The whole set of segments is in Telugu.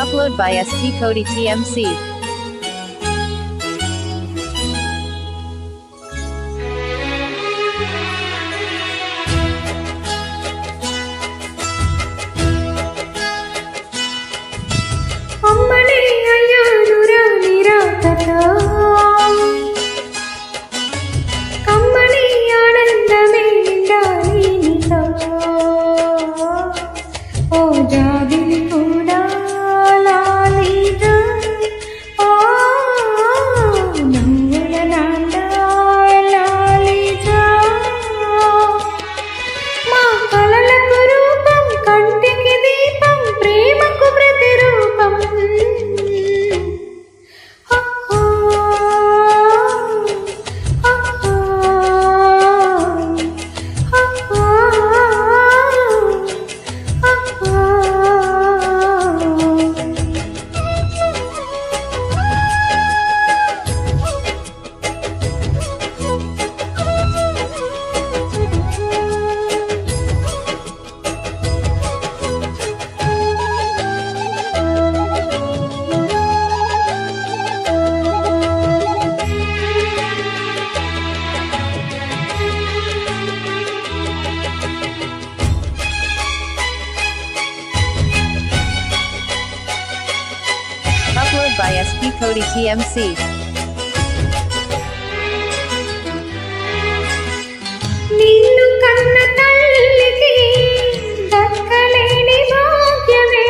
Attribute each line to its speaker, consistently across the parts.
Speaker 1: Upload by SP Cody TMC.
Speaker 2: అమ్మనే అయ్యానురా నిరాకతో కమ్మని ఆనందమే నిండాలి నీతో ఓ జాబిలి కూడా లాలిగా ఓ నవ్వుల నాంద లాలిగా మా కలలకు రూపం కంటికి దీపం ప్రేమకు ప్రతిరూపం
Speaker 1: Upload by SP Cody TMC.
Speaker 2: నిన్ను కన్న తల్లికి దక్కలేని భాగ్యమే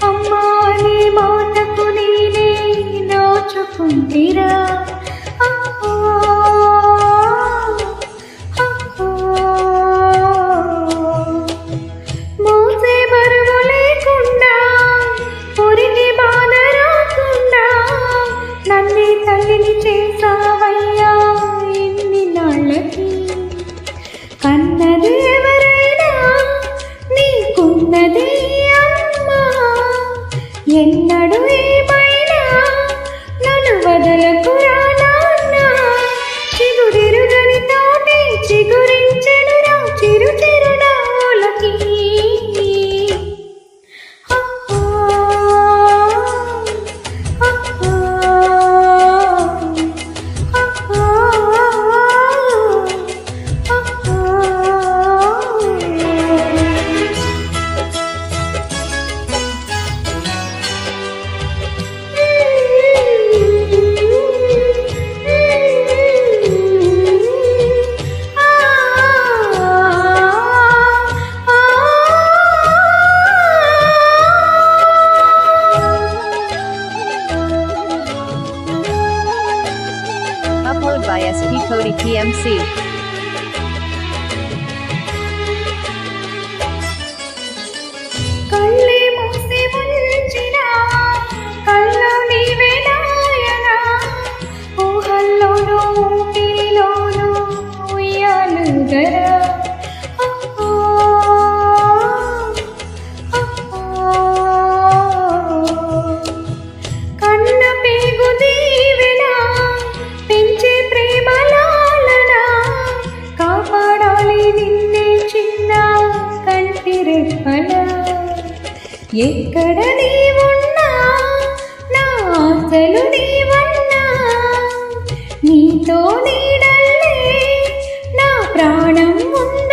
Speaker 2: అమ్మా నీ మాటకు నేనే నోచుకుంటిరా మోసే బరువు లేకుండా పొరికి బాధ రాకుండా నన్నే తల్లిని చేసావయ్యా ఎన్ని నాళ్ళకి కన్నది ఎవరైనా నీకున్నది అమ్మా ఎన్నడు ఏమైనా నన్ను వదలకురా నాన్న చిగురిరుగని తోటి చిగురించెనురా చిరు చిరునవ్వులకి
Speaker 1: Upload by SP Cody TMC.
Speaker 2: కళ్ళే మూసి ముంచిన కల్లో నీవే నాయనా ఊహల్లోనూ ఊపిరిలోనూ ఉయ్యాలుగరా కన్న పేగు దీవెనా పెంచే ప్రేమలాలన కాపాడాలి నిన్నే చిన్న కంటి రెప్పల ఎక్కడ నీవున్నా నా ఆశలు నీవన్నా నీతో నీడల్లే నా ప్రాణం ఉంది